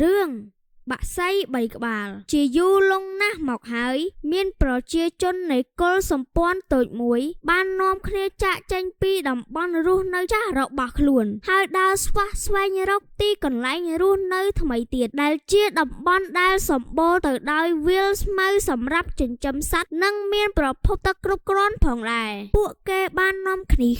រឿងបាក់សី3ក្បាលជាយូរលង់ណាស់មកហើយមានប្រជាជននៃកុលសម្ព័ន្ធតូចមួយបាននាំគ្នាចាកចេញពីតំបន់រស់នៅចាស់របស់ខ្លួនហើយដើរស្វះស្វែងរកទីកន្លែងរស់នៅថ្មីទៀតដែលជាតំបន់ដែលសម្បូរទៅដោយវាលស្មៅសម្រាប់ចិញ្ចឹមសត្វនិងមានប្រភពទឹកគ្រប់គ្រាន់ផងដែរពួកគេបាននាំគ្នា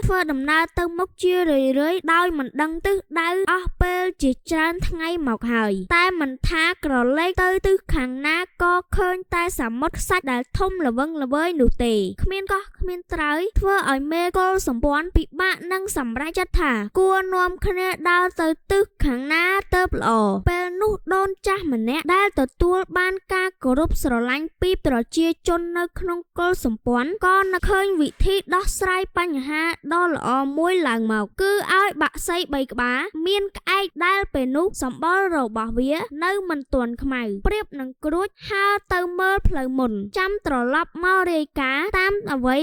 ធ្វើដំណើរទៅមុខជារឿយៗដោយមិនដឹងទិសដៅអស់ពេលជាច្រើនថ្ងៃមកហើយតែមិនថាក្រឡេកទៅទិសខាងណាក៏ឃើញតែសមុទ្រខ្សាច់ដែលធំល្វឹងល្វើយនោះទេគ្មានកោះគ្មានត្រើយធ្វើឲ្យមេកុលសម្ព័ន្ធពិបាកនឹងសម្រេចចិត្តថាគួរនាំគ្នាដើរទៅទិសខាងណាទៅល្អពេលនោះដូនចាស់ម្នាក់ដែលទទួលបានការគោរពស្រឡាញ់ពីប្រជាជននៅក្នុងកុលសម្ព័ន្ធក៏នឹកឃើញវិធីដោះស្រាយបញ្ហាដ៏ល្អមួយឡើងមកគឺឲ្យបាក់សី3ក្បាលមានក្អែកដែលពេលនោះសម្បល់របស់វានៅមិនទាន់ខ្មៅប្រៀបនឹងក្រួចហើរទៅមើលផ្លូវមុនចាំត្រឡប់មករាយការណ៍តាមអ្វី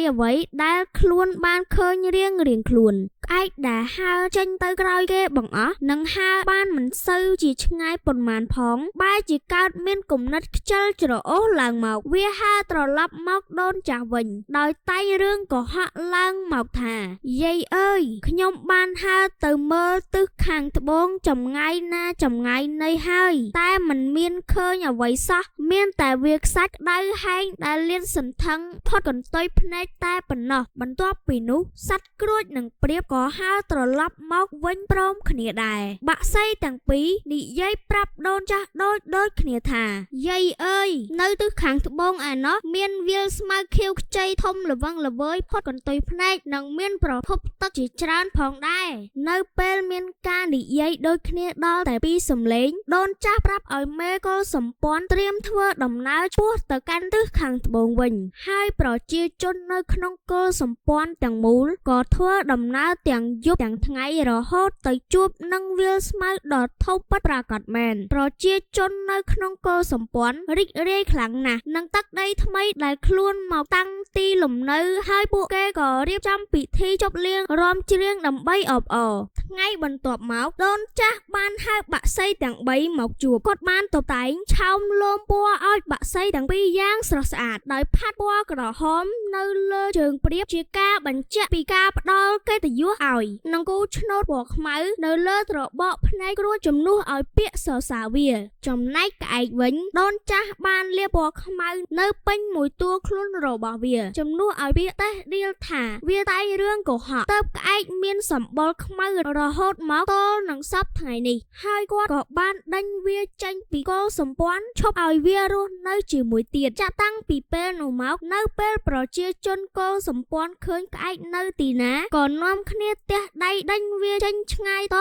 ដែលខ្លួនបានឃើញរៀងខ្លួនក្អែកដែលហើរចេញទៅក្រោយគេបង្អស់នឹងហើរបានមិនសូវជាឆ្ងាយប៉ុន្មានផងបែរជាកើតមានគំនិតខ្ជិលច្រអូសឡើងមកវាហើរត្រឡប់មកដូនចាស់វិញដោយតែងរឿងកុហកឡើងមកថាយាយអើយខ្ញុំបានហើរទៅមើលទិសខាងត្បូងចម្ងាយណាចម្ងាយណីហើយតែមិនមានឃើញអ្វីសោះមានតែវាខ្សាច់ក្តៅហែងដែលលៀនសន្ធឹងផុតកន្ទុយភ្នែកតែប៉ុណ្ណោះបន្ទាប់ពីនោះសត្វក្រួចនិងព្រាបក៏ហើរត្រឡប់មកវិញព្រមគ្នាដែរបាក់សីទាំងពីរនិយាយប្រាប់ដូនចាស់ដូចគ្នាថាយាយអើយនៅទិសខាងត្បូងឯណោះមានវាលស្មៅខៀវខ្ចីធំល្វឹងល្វើយផុតកន្ទុយភ្នែកនិងមានប្រភពទឹកជាច្រើនផងដែរនៅពេលមានការនិយាយដូចគ្នាដល់តែពីរសំឡេងដូនចាស់ប្រាប់ឲ្យមេកុលសម្ព័ន្ធត្រៀមធ្វើដំណើរឆ្ពោះទៅកាន់ទិសខាងត្បូងវិញហើយប្រជាជននៅក្នុងកុលសម្ព័ន្ធទាំងមូលក៏ធ្វើដំណើរទាំងយប់ទាំងថ្ងៃរហូតទៅជួបនឹងវាលស្មៅដ៏ធំពិតប្រាកដមែនប្រជាជននៅក្នុងកុលសម្ព័ន្ធរីករាយខ្លាំងណាស់នឹងទឹកដីថ្មីដែលខ្លួនមកតាំងទីលំនៅហើយពួកគេក៏រៀបចំពិធីជប់លៀងរាំច្រៀងដើម្បីអបអរថ្ងៃបន្ទាប់មកដូនចាស់បានហៅបាក់សីទាំង3មកជួបគាត់បានតុបតែងឆោមលោមពណ៌ឲ្យបាក់សីទាំងពីរយ៉ាងស្រស់ស្អាតដោយផាត់ពណ៌ក្រហមនៅលើជើងព្រាបជាការបញ្ជាក់ពីការផ្ដល់កិត្តិយសឲ្យនិងគូឆ្នូតពណ៌ខ្មៅនៅលើត្របកភ្នែកគ្រួជំនួសឲ្យពាក្យសរសើរវាចំណែកក្អែកវិញដូនចាស់បានលាបពណ៌ខ្មៅនៅពេញមួយតួខ្លួនរបស់វាជំនួសឲ្យពាក្យតេះដៀលថាវាតែងរឿងកុហកទើបក្អែកមានសម្បុរខ្មៅរហូតមកទល់នឹងសពថ្ងៃនេះហើយគាត់ក៏បានដេញវាចេញពីកុលសម្ព័ន្ធឈប់ឲ្យវារស់នៅជាមួយទៀតចាក់តាំងពីពេលនោះមកនៅពេលប្រជាជនកុលសម្ព័ន្ធឃើញក្អែកនៅទីណាក៏នាំគ្នាទះដៃដេញវាចេញឆ្ងាយត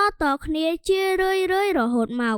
គ្នាជារឿយរហូតមក